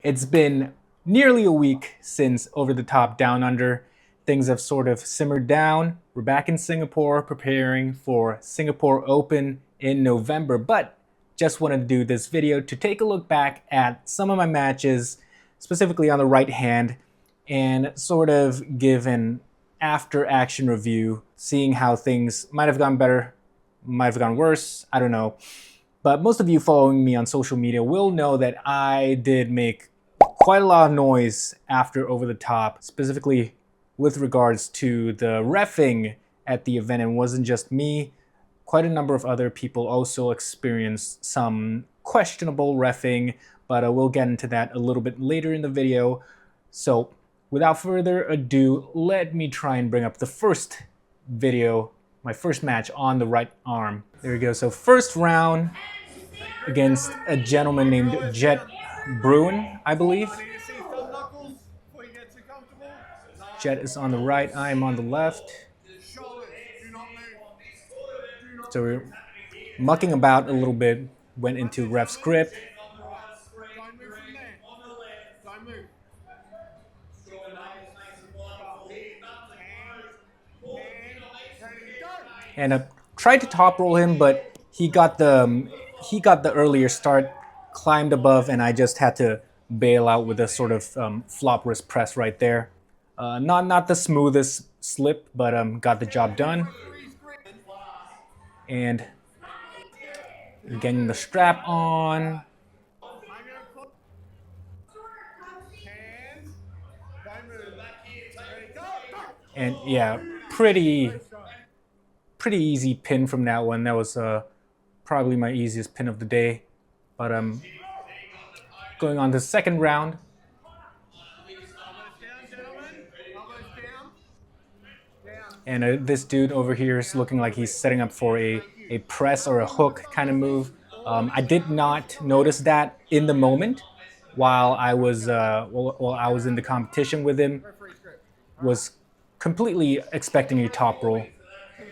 It's been nearly a week since Over the Top Down Under. Things have sort of simmered down. We're back in Singapore preparing for Singapore Open in November, but just wanted to do this video to take a look back at some of my matches, specifically on the right hand, and sort of give an after action review, seeing how things might have gone better, might have gone worse, I don't know. But most of you following me on social media will know that I did make quite a lot of noise after Over the Top, specifically with regards to the reffing at the event. It wasn't just me. Quite a number of other people also experienced some questionable reffing, but we'll get into that a little bit later in the video. So without further ado, let me try and bring up the first video, my first match on the right arm. There we go. So first round against a gentleman named Jet Bruin, I believe. Jet is on the right, I am on the left. So we're mucking about a little bit, went into ref's grip. And I tried to top roll him, but he got the earlier start, climbed above, and I just had to bail out with a sort of flop wrist press right there. Not the smoothest slip, but got the job done. And getting the strap on. And yeah, pretty easy pin from that one. That was probably my easiest pin of the day. But going on to the second round. And this dude over here is looking like he's setting up for a press or a hook kind of move. I did not notice that in the moment while I was in the competition with him. Was completely expecting a top roll.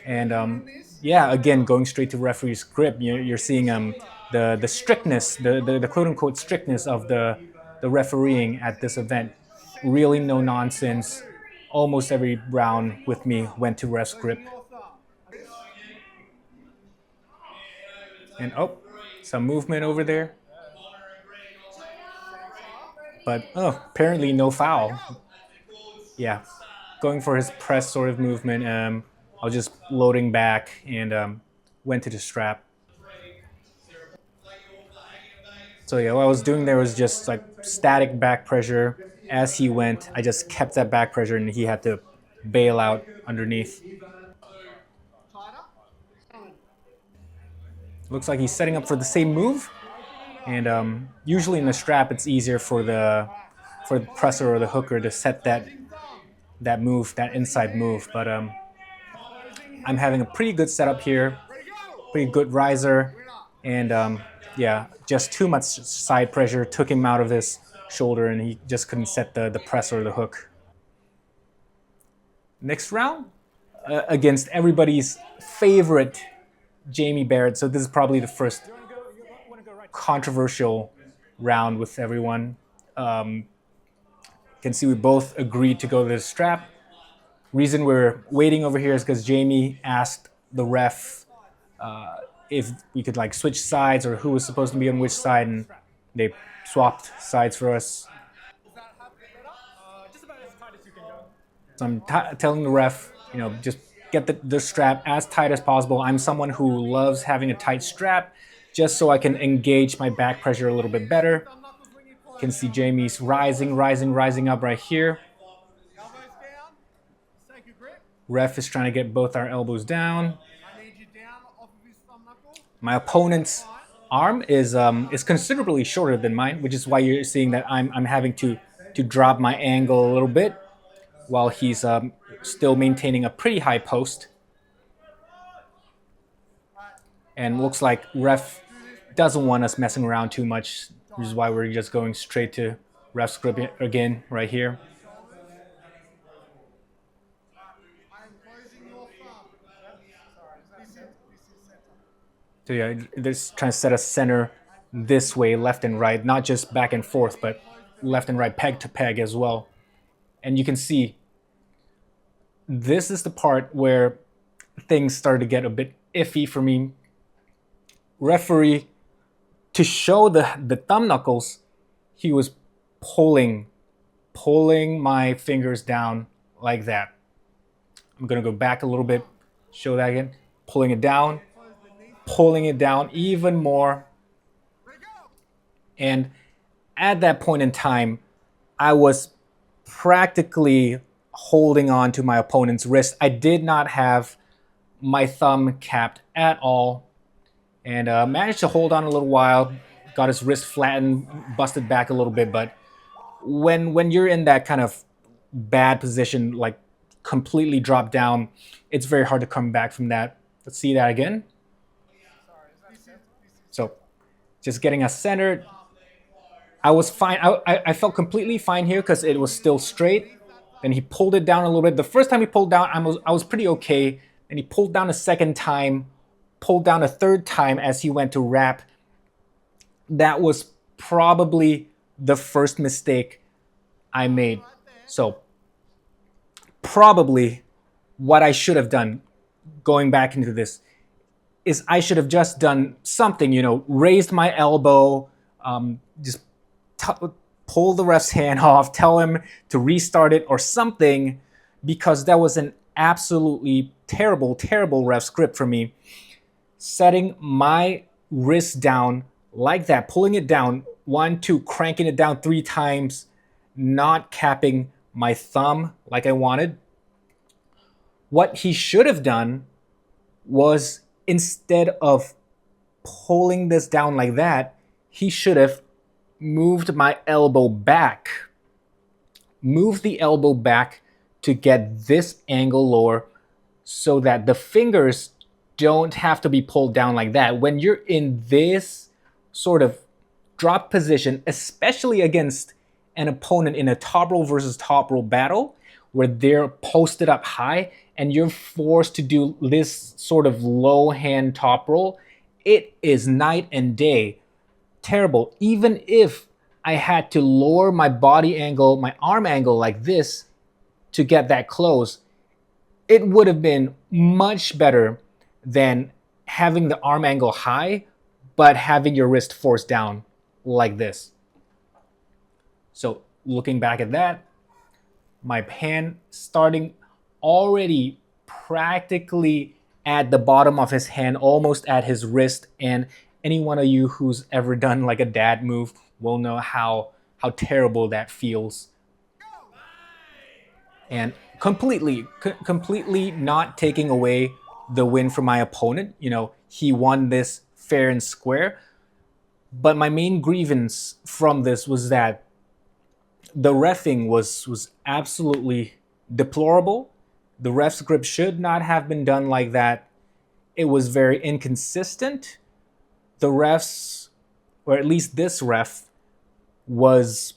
And yeah, again, going straight to referee's grip, you're seeing the strictness, the quote-unquote strictness of the refereeing at this event. Really no nonsense. Almost every round with me went to ref's grip. And oh, some movement over there. But oh, apparently no foul. Yeah, going for his press sort of movement. I was just loading back and went to the strap. So yeah, what I was doing there was just like static back pressure. As he went, I just kept that back pressure and he had to bail out underneath. Looks like he's setting up for the same move. And usually in the strap, it's easier for the presser or the hooker to set that move, that inside move. But I'm having a pretty good setup here, pretty good riser, and yeah, just too much side pressure took him out of his shoulder, and he just couldn't set the press or the hook. Next round, against everybody's favorite Jamie Barrett. So this is probably the first controversial round with everyone. You can see we both agreed to go to the strap. Reason we're waiting over here is because Jamie asked the ref if we could like switch sides or who was supposed to be on which side, and they swapped sides for us. So I'm telling the ref, just get the strap as tight as possible. I'm someone who loves having a tight strap just so I can engage my back pressure a little bit better. You can see Jamie's rising up right here. Ref is trying to get both our elbows down. My opponent's arm is considerably shorter than mine, which is why you're seeing that I'm having to drop my angle a little bit while he's still maintaining a pretty high post. And looks like ref doesn't want us messing around too much, which is why we're just going straight to ref's grip again right here. So yeah, they're just trying to set us center this way, left and right, not just back and forth, but left and right, peg to peg as well. And you can see this is the part where things started to get a bit iffy for me. Referee, to show the thumb knuckles, he was pulling my fingers down like that. I'm gonna go back a little bit, show that again. Pulling it down even more. And at that point in time, I was practically holding on to my opponent's wrist. I did not have my thumb capped at all, and managed to hold on a little while. Got his wrist flattened, busted back a little bit. But when you're in that kind of bad position, like completely dropped down, it's very hard to come back from that. Let's see that again. So just getting us centered. I was fine. I felt completely fine here because it was still straight. Then he pulled it down a little bit. The first time he pulled down, I was pretty okay. Then he pulled down a second time, pulled down a third time as he went to wrap. That was probably the first mistake I made. So probably what I should have done going back into this is I should have just done something, raised my elbow, just pull the ref's hand off, tell him to restart it or something, because that was an absolutely terrible, terrible ref grip for me. Setting my wrist down like that, pulling it down, 1, 2, cranking it down 3 times, not capping my thumb like I wanted. What he should have done was, instead of pulling this down like that, he should have moved my elbow back. Move the elbow back to get this angle lower so that the fingers don't have to be pulled down like that. When you're in this sort of drop position, especially against an opponent in a top roll versus top roll battle, where they're posted up high and you're forced to do this sort of low hand top roll, it is night and day. Terrible. Even if I had to lower my body angle, my arm angle like this to get that close, it would have been much better than having the arm angle high, but having your wrist forced down like this. So looking back at that, my hand starting already practically at the bottom of his hand, almost at his wrist. And any one of you who's ever done like a dad move will know how terrible that feels. And completely not taking away the win from my opponent. He won this fair and square. But my main grievance from this was that the reffing was absolutely deplorable. The ref's grip should not have been done like that. It was very inconsistent. The refs, or at least this ref, was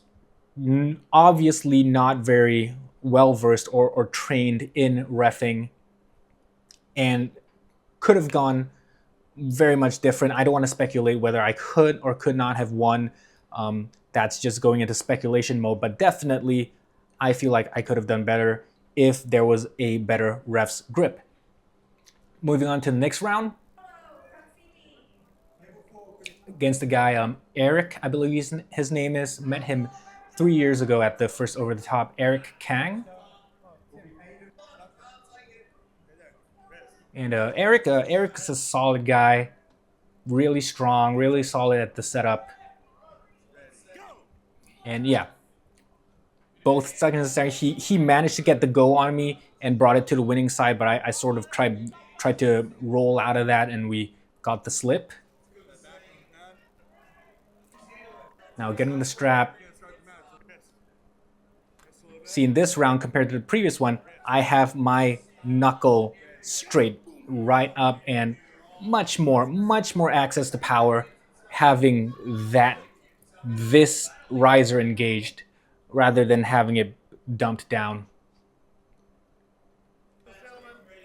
obviously not very well versed or trained in reffing, and could have gone very much different. I don't want to speculate whether I could or could not have won. That's just going into speculation mode, but definitely I feel like I could have done better if there was a better ref's grip. Moving on to the next round. Against the guy, Eric, I believe his name is. Met him 3 years ago at the first Over the Top, Eric Kang. And Eric's a solid guy, really strong, really solid at the setup. And yeah, both seconds and seconds, he managed to get the go on me and brought it to the winning side, but I sort of tried to roll out of that, and we got the slip. Now getting the strap. See, in this round compared to the previous one, I have my knuckle straight right up and much more access to power, having this riser engaged rather than having it dumped down.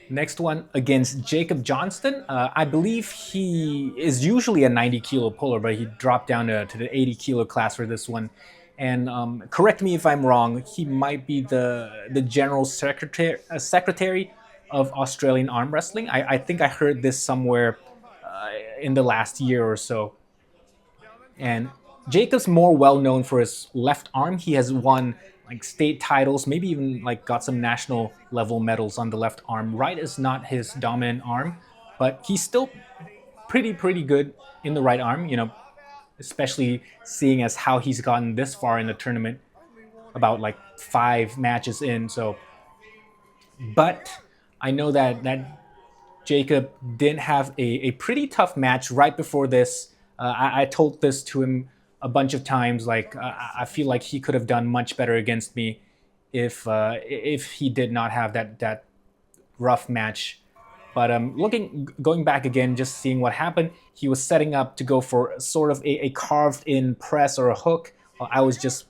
Next one against Jacob Johnston. I believe he is usually a 90 kilo puller, but he dropped down to the 80 kilo class for this one. And correct me if I'm wrong. He might be the general secretary of Australian arm wrestling. I think I heard this somewhere in the last year or so. And Jacob's more well known for his left arm. He has won like state titles, maybe even like got some national level medals on the left arm. Right is not his dominant arm, but he's still pretty good in the right arm. Especially seeing as how he's gotten this far in the tournament, about like 5 matches in. So, but I know that Jacob didn't have a pretty tough match right before this. I told this to him a bunch of times. Like I feel like he could have done much better against me if he did not have that rough match. But going back again, just seeing what happened, he was setting up to go for sort of a carved in press or a hook. I was just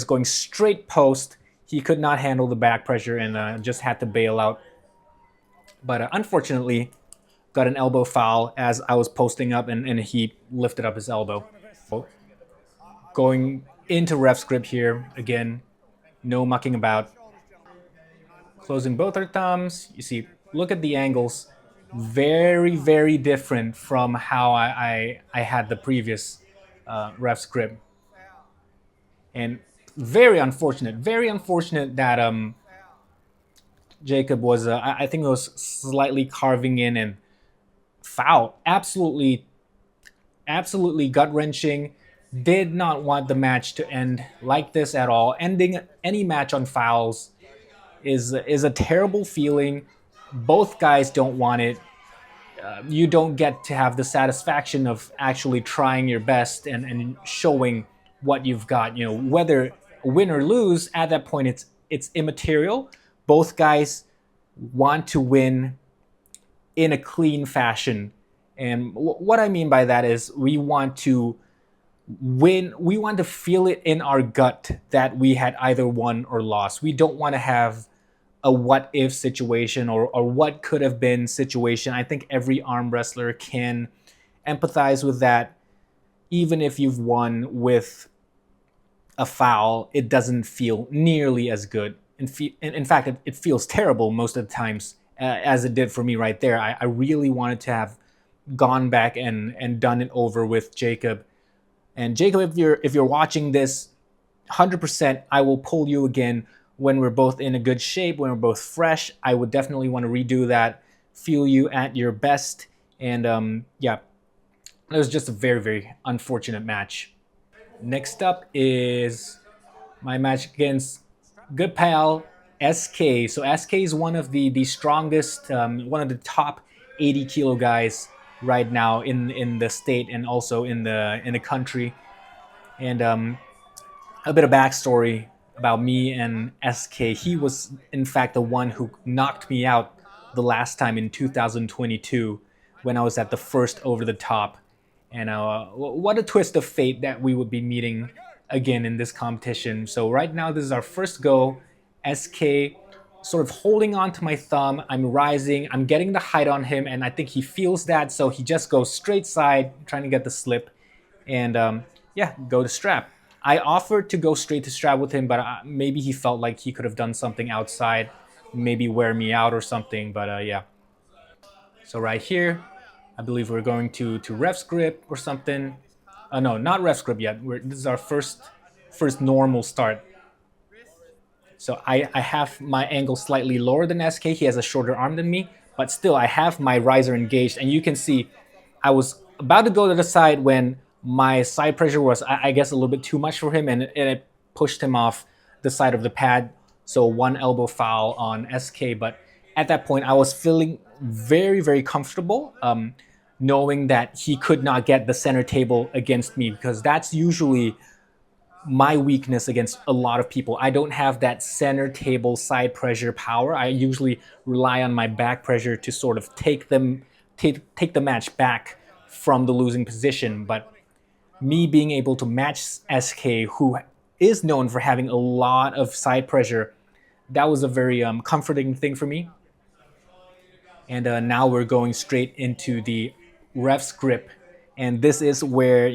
going straight post. He could not handle the back pressure and just had to bail out. But unfortunately, got an elbow foul as I was posting up, and he lifted up his elbow. Going into ref script here again, no mucking about. Closing both our thumbs. You see, look at the angles. Very different from how I had the previous ref script. And very unfortunate that Jacob was, I think it was slightly carving in and foul. Absolutely gut wrenching. Did not want the match to end like this at all. Ending any match on fouls is a terrible feeling. Both guys don't want it. You don't get to have the satisfaction of actually trying your best and showing what you've got. Whether win or lose, at that point it's immaterial. Both guys want to win in a clean fashion. And what I mean by that is we want to win. We want to feel it in our gut that we had either won or lost. We don't want to have a what if situation or what could have been situation. I think every arm wrestler can empathize with that. Even if you've won with a foul, it doesn't feel nearly as good. In fact, it feels terrible most of the times, as it did for me right there. I really wanted to have gone back and done it over with Jacob. And Jacob, if you're watching this, 100%, I will pull you again when we're both in a good shape, when we're both fresh. I would definitely want to redo that, feel you at your best. And yeah, it was just a very unfortunate match. Next up is my match against good pal SK. So SK is one of the strongest, one of the top 80 kilo guys right now in the state and also in the country. And a bit of backstory about me and SK. He was in fact the one who knocked me out the last time in 2022 when I was at the first over the top. And what a twist of fate that we would be meeting again in this competition. So right now, this is our first go. SK sort of holding on to my thumb. I'm rising. I'm getting the height on him, and I think he feels that. So he just goes straight side, trying to get the slip, and yeah, go to strap. I offered to go straight to strap with him, but maybe he felt like he could have done something outside, maybe wear me out or something. But yeah. So right here, I believe we're going to ref script or something. No, not ref script yet. This is our first normal start. So I have my angle slightly lower than SK. He has a shorter arm than me, but still I have my riser engaged. And you can see I was about to go to the side when my side pressure was, I guess, a little bit too much for him, and it pushed him off the side of the pad. So one elbow foul on SK. But at that point, I was feeling very comfortable, knowing that he could not get the center table against me, because that's usually my weakness against a lot of people. I don't have that center table side pressure power. I usually rely on my back pressure to sort of take the match back from the losing position. But me being able to match SK, who is known for having a lot of side pressure, that was a very comforting thing for me. And now we're going straight into the ref's grip. And this is where,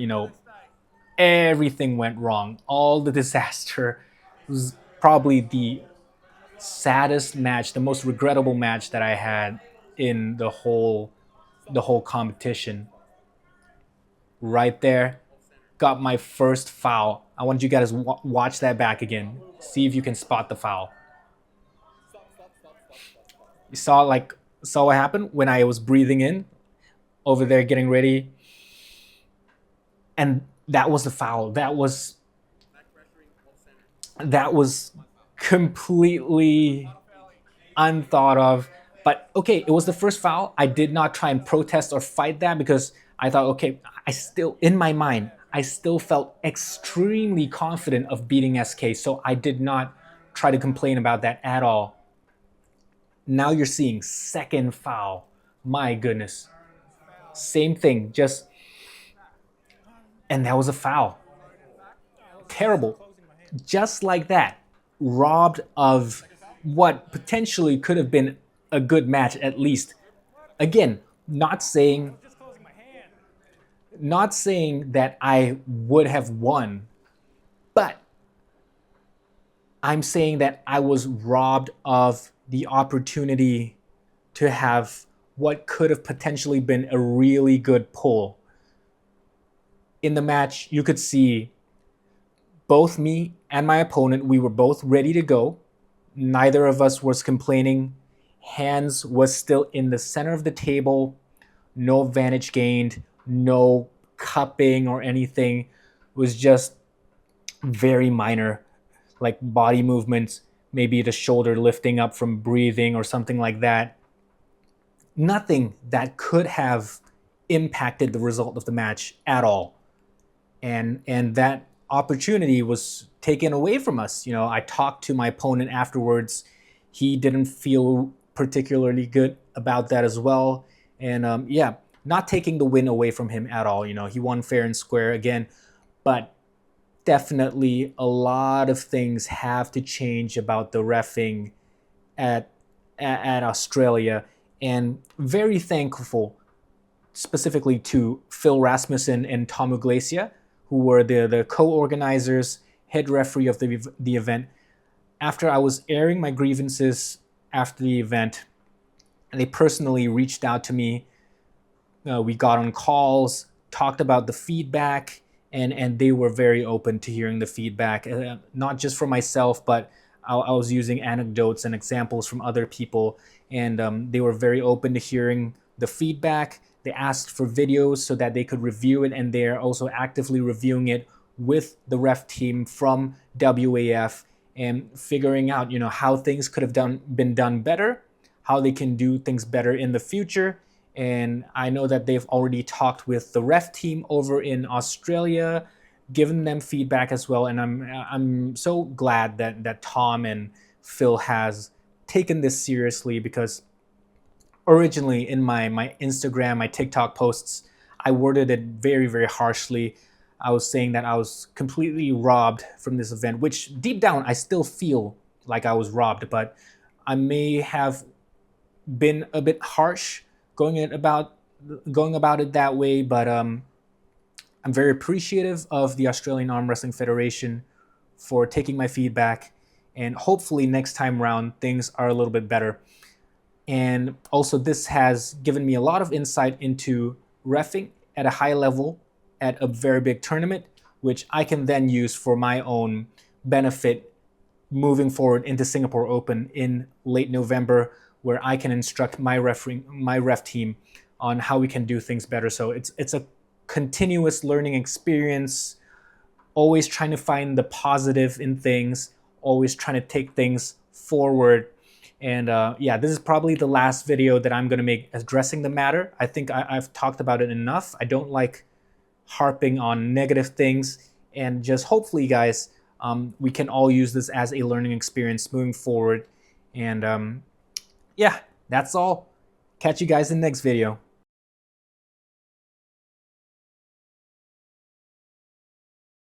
everything went wrong. All the disaster. It was probably the saddest match, the most regrettable match that I had in the whole competition. Right there, got my first foul. I want you guys to watch that back again. See if you can spot the foul. You saw what happened when I was breathing in over there getting ready, and that was the foul. That was completely unthought of. But okay, it was the first foul. I did not try and protest or fight that because I thought, okay, I still, in my mind, I still felt extremely confident of beating SK. So I did not try to complain about that at all. Now you're seeing second foul. My goodness. Same thing, and that was a foul. Terrible. Just like that, robbed of what potentially could have been a good match at least. Again, not saying that I would have won, but I'm saying that I was robbed of the opportunity to have what could have potentially been a really good pull. In the match, you could see both me and my opponent, we were both ready to go. Neither of us was complaining. Hands was still in the center of the table. No advantage gained, no cupping or anything. It was just very minor, like body movements, maybe the shoulder lifting up from breathing or something like that. Nothing that could have impacted the result of the match at all. And that opportunity was taken away from us. I talked to my opponent afterwards. He didn't feel particularly good about that as well. And yeah, not taking the win away from him at all. He won fair and square again, but definitely a lot of things have to change about the reffing at Australia. And very thankful specifically to Phil Rasmussen and Tom Uglesia, who were the co-organizers, head referee of the event. After I was airing my grievances after the event, they personally reached out to me. We got on calls, talked about the feedback, and they were very open to hearing the feedback, not just for myself, but I was using anecdotes and examples from other people, and they were very open to hearing the feedback. They asked for videos so that they could review it, and they're also actively reviewing it with the ref team from WAF and figuring out, how things could have been done better, how they can do things better in the future. And I know that they've already talked with the ref team over in Australia, given them feedback as well. And I'm so glad that Tom and Phil has taken this seriously, because originally in my Instagram, my TikTok posts, I worded it very, very harshly. I was saying that I was completely robbed from this event, which deep down I still feel like I was robbed, but I may have been a bit harsh going about it that way. But I'm very appreciative of the Australian Arm Wrestling Federation for taking my feedback, and hopefully next time around things are a little bit better. And also, this has given me a lot of insight into reffing at a high level at a very big tournament, which I can then use for my own benefit moving forward into Singapore Open in late November, where I can instruct my ref team on how we can do things better. So it's a continuous learning experience, always trying to find the positive in things, always trying to take things forward. And yeah, this is probably the last video that I'm going to make addressing the matter. I think I've talked about it enough. I don't like harping on negative things, and just hopefully, guys, we can all use this as a learning experience moving forward. And yeah, that's all. Catch you guys in the next video.